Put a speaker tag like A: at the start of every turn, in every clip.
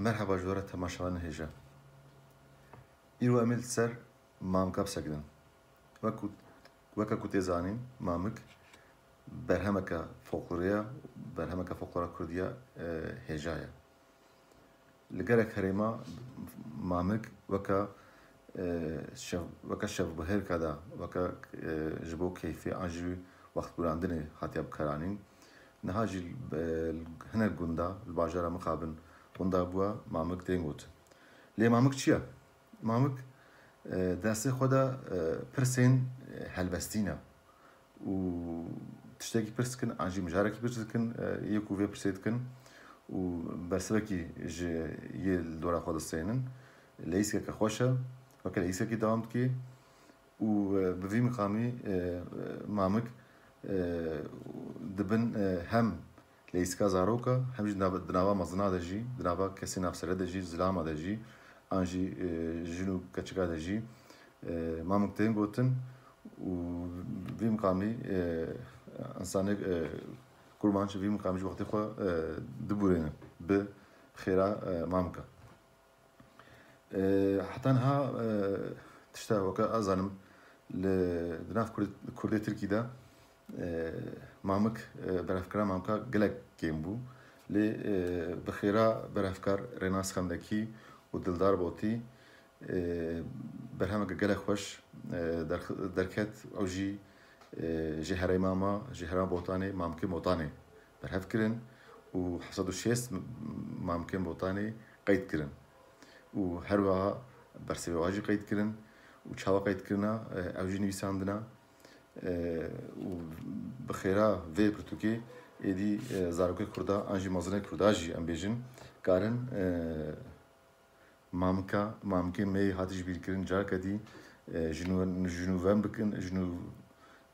A: Merhaba jora temaşavan heja. İro emil ser mamkap sekdin. Vaka kutezanîn mamik berhemeka folklora Kurdiya hejaya. Li gerek herêma mamik weka şevbihêrka da weka ji bo keyfê an jî wextgurandanê hatiye bikaranîn. Niha jî hinek gunda li bajara mixabin gunda bûye mamik tên gotin. Lê mamik çi ye? Mamik destê xwe de pirsên helbestî ne. û tiştekî pirs dikin, an jî mijarekî pirs dikin, yek û vê pirsê dikin û bersivekî ji yê li dora xwe distênin. Leyîskeke xweş e, weke leyîsekî dewam dike û bi vî miqamî mamik dibin hem leyîska zaroka hem jî di nava mezina de jî, di nava kesên navsere de jî, zilama de jî, an jî jin û keçika de jî mamik tên gotin û vî miqamî insanê kurban ji vî miqamî ji wextê xwe dibûrêne bi xêra mamika. Heta niha tişta weke ez zanim di nav Kurdê Tirkî de mamik berhevkirina mamika gelek kêm bû. Lê bi xêra berhevkar Rênas Xemdekî û Dildar Botî berhemeke gelek xweş derket ew jî ji herêma me, ji herêma Botanê mamikên Botanê berhev kirin û 76 mamikên Botanê qeyd kirin. û her wiha bersivê wan jî qeyd kirin û çawa qeyd kirina ew jî nivîsandine û bi xêra vê pirtûkê êdî zarokê Kurda an jî mezinê Kurda jî em bêjin karin mamikên me hatî ji bîrkirin careke dî ji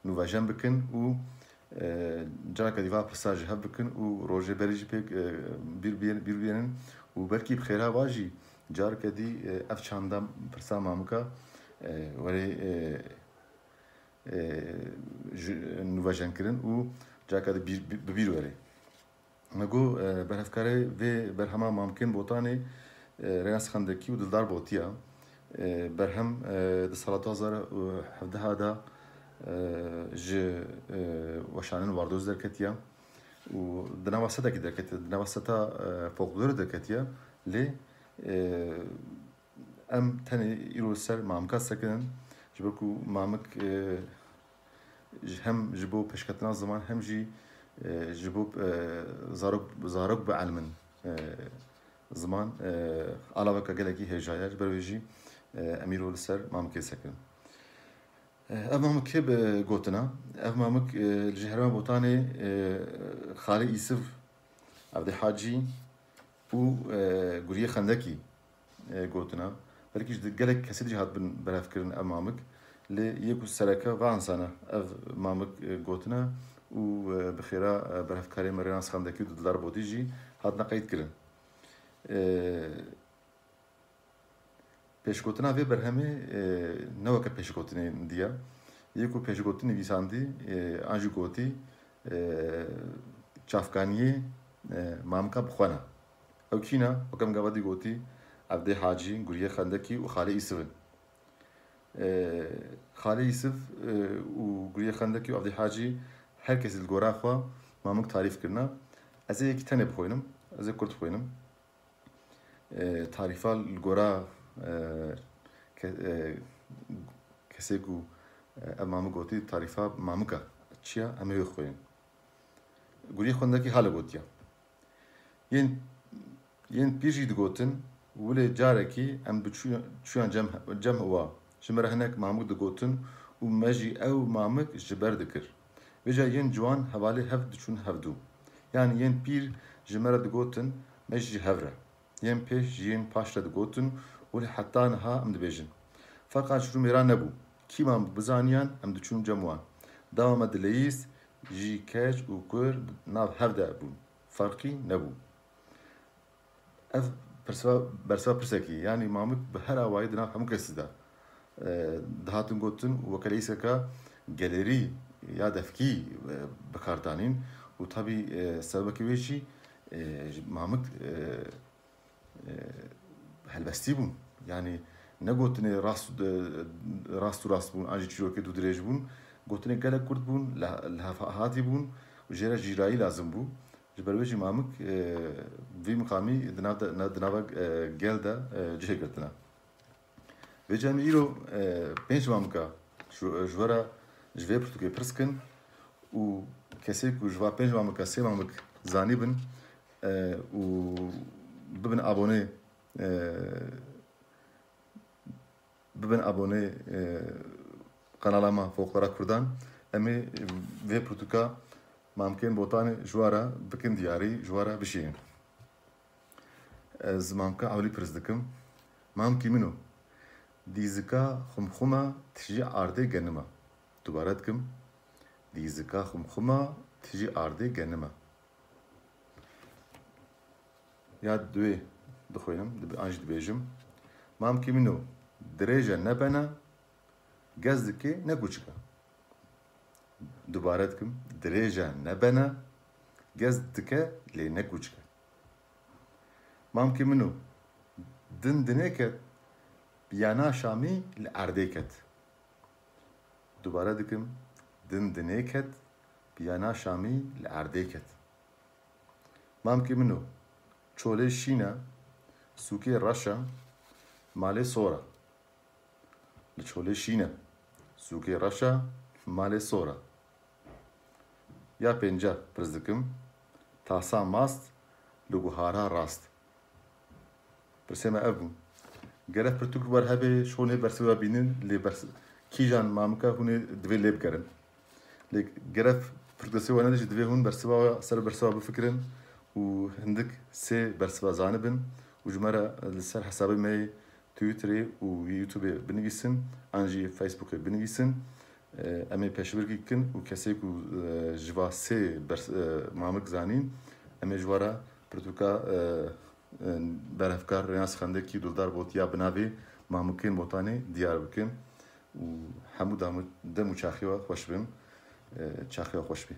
A: nûvejen bikin û careke dî va pirsa ji hev bikin û rojê berî jî pêk bîr bînin û belkî bi xêra wa jî careke dî ev çanda pirsa mamika werê nûvejen kirin û careke dî bi bîr were. Me got berhevkarê vê berhema mamikên Botanê Rênas Xemdekî û Dildar Botî ye. Berhem di sala 2017 de ji weşanên Wardozê derketiye û di nava sedekî derketiye, di nava seta folklorê derketiye lê em tenê îro li ser mamika sekinin ji ber ku mamik hem ji bo pêşketina ziman hem jî ji bo zarok bielmin ziman alaweka gelekî hêja ye ji ber wê jî em îro li ser mamikê sekinin. Ev mamik kê gotina? Ev mamik ji herêma Botanê Xalê Îsif Evdê Hacî û Guriye Xemdekî gotina. Belkî ji gelek kesê jî hatibin berhevkirin ev mamik. Lê yek û sereke ve insana ev mamik gotina û bi xêra berhevkarê me Rênas Xemdekî û Dildar Botî jî hatine qeyd kirin. Pêşgotina vê berhemê ne weke pêşgotinên diye. Yek û pêşgotin nivîsandî an jî gotî çavkaniyê mamika bixwe ne. Ew kî ne? Weke min gavadî gotî Evdê Hacî, Guriye Xemdekî û Xalê Îsif in. Xalê Îsif û Guriye Xemdekî û Evdê Hacî her kesî li gora xwe mamik tarîf kirine. Ez ê yekî tenê bixwînim, ez ê Kurd bixwînim. Tarîfa li gora kesê ku ev mamik gotî tarîfa mamika çi ye em ê wê xwînin. Guriye Xemdekî hale gotiye. Yên pîr jî digotin wilê carekî em çûyan cem hiwa ji me re hinek mamik digotin û me jî ew mamik ji ber dikir. Vêja yên ciwan hevalê hev diçûn hevdû. Yani yên pîr ji me re digotin me jî hev re. Yên pêş ji yên paş re digotin wilê heta niha em dibêjin. Ferqa ji rû mêran nebû. Kî mamik bizaniyan em diçûn cem wan. Dawa me dileyîs jî keç û Kurd nav hev de bûn. Ferqî nebû. Ev bersiva pirsekî yani mamik bi her awayî di nav hemû kesî de dihatin gotin û weke leyîseka gelerî ya defkî bikardanîn û tabî sebebekî wê jî mamik هەلبەستی بوون یعنی نەگوتنێ ڕاست و ڕاست بوون ئاژی چیرۆکێت و درێژ بوون گوتنێ گەلە کورد بوون لە هاتی بوون و ژێرە ژیرایی لازم بوو ji ber wê jî mamik vî miqamî di nava gel de cihêgirtina. Vê cemî îro pênc mamika ji were ji vê pirtûkê pirs bikin û kesê ku ji va pênc mamika sê mamik zanî bin û bibin abonê kanala me Folklara Kurdan em ê vê pirtûka mamkên botanê ji were bikin diyarî ji were bişînin. Ez mamka ewlî pirs dikim mamkî min o dîzika xumxuma tijî ardê genime dubare dikim dîzika xumxuma tijî ardê genime ya duê dixwînim an jî dibêjim mamkî min o dirêje nebene gez dike ne kûçik e dubare dikim dirêje nebene gez dike lê ne kûçik e mamkî min o din dinê ket biyana Şamî li erdê ket dubare dikim din dinê ket biyana Şamî li erdê ket mamkî min o çolê şîn e sûkê reş e malê sor e li çolê şîn e sûkê reş e malê sor e ya pênce pirs dikim tasa mast li guhara rast pirsê me ev bû gelek pirtûk wer hebe ji hûnê bersiva bînin lê kîjan mamika hûnê divê lê bikerin lê gelek pirtûkesê wan de jî divê hûn ser bersiva bifikirin û hindik sê bersiva zanibin û ji me re li ser hesabê me Twitterê û YouTubeê binivîsin an jî Facebookê binivîsin em ê pêşbirkî bikin û kesê ku ji va sê mamik zanîn em ê ji we re pirtûka berhevkar rêya xendekî dildar botiya bi navê mamikên botanê diyar bikin û hemû dem û çaxiya xweş bin çaxiya xweş bê.